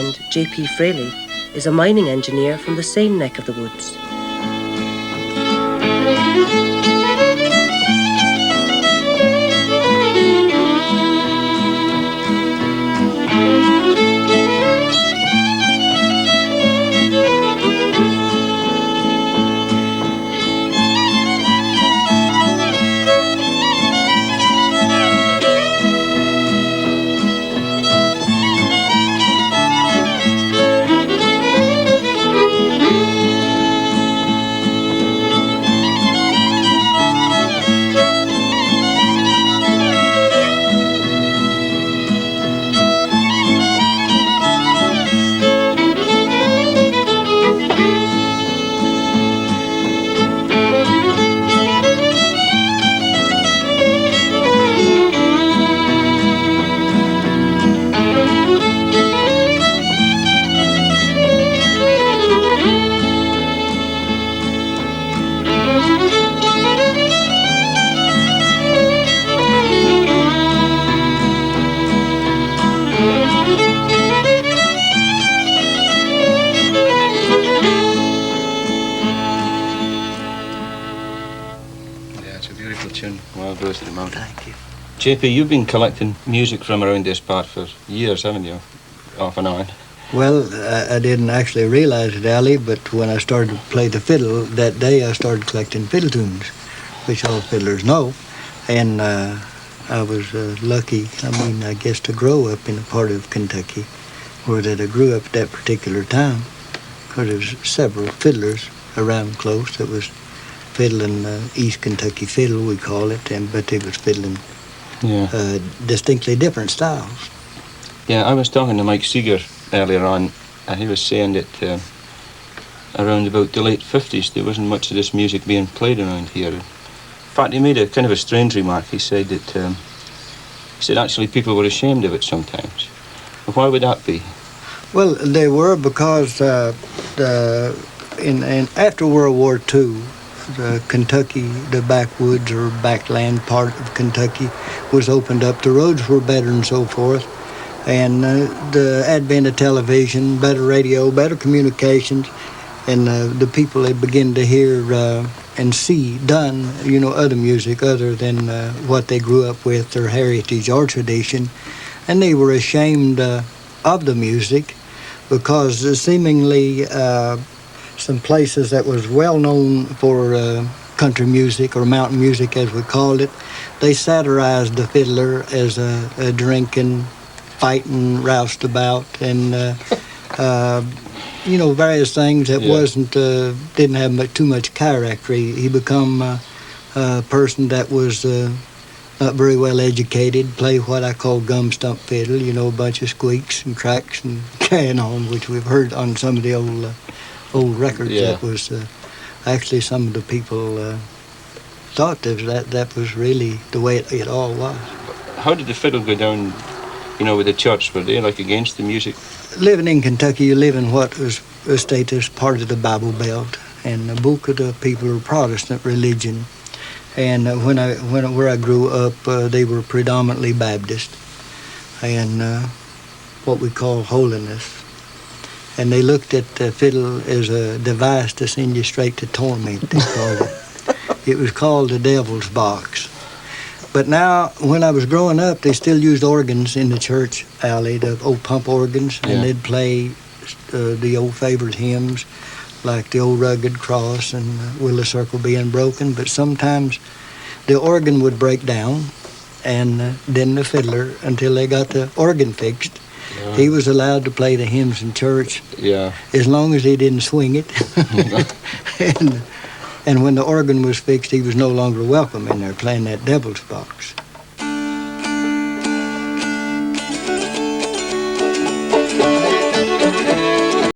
friend, J P Fraley, is a mining engineer from the same neck of the woods. Well, goes to the mountain. Thank you. JP, you've been collecting music from around this part for years, haven't you? Off and on. Well, I didn't actually realize it, Aly, but when I started to play the fiddle, that day I started collecting fiddle tunes, which all fiddlers know. And I was lucky, I guess, to grow up in a part of Kentucky where that I grew up at that particular time, because there was several fiddlers around close that was fiddling East Kentucky fiddle, we call it, but they was fiddling distinctly different styles. Yeah, I was talking to Mike Seeger earlier on, and he was saying that around about the late 50s there wasn't much of this music being played around here. In fact, he made a kind of a strange remark. He said that actually people were ashamed of it sometimes. Why would that be? Well, they were because after World War II, Kentucky, the backwoods or backland part of Kentucky was opened up. The roads were better and so forth. And the advent of television, better radio, better communications, and the people, they begin to hear and see done, other music other than what they grew up with, their heritage or tradition. And they were ashamed of the music because seemingly some places that was well known for country music or mountain music, as we called it, they satirized the fiddler as a drinking, fighting, roustabout, and various things that didn't have too much character. He become a person that was not very well educated, play what I call gum stump fiddle, a bunch of squeaks and cracks and carrying on, which we've heard on some of the old records. Yeah. That was actually some of the people thought that was really the way it all was. How did the fiddle go down, with the church? Were they against the music? Living in Kentucky, you live in what was stated as part of the Bible Belt, and the bulk of the people are Protestant religion. And where I grew up, they were predominantly Baptist, and what we call holiness. And they looked at the fiddle as a device to send you straight to torment, they called it. It was called the devil's box. But now, when I was growing up, they still used organs in the church, Aly, the old pump organs, and they'd play the old favorite hymns, like the old Rugged Cross and Will the Circle Being Broken. But sometimes the organ would break down, and then the fiddler, until they got the organ fixed, he was allowed to play the hymns in church as long as he didn't swing it. And when the organ was fixed, he was no longer welcome in there playing that devil's box.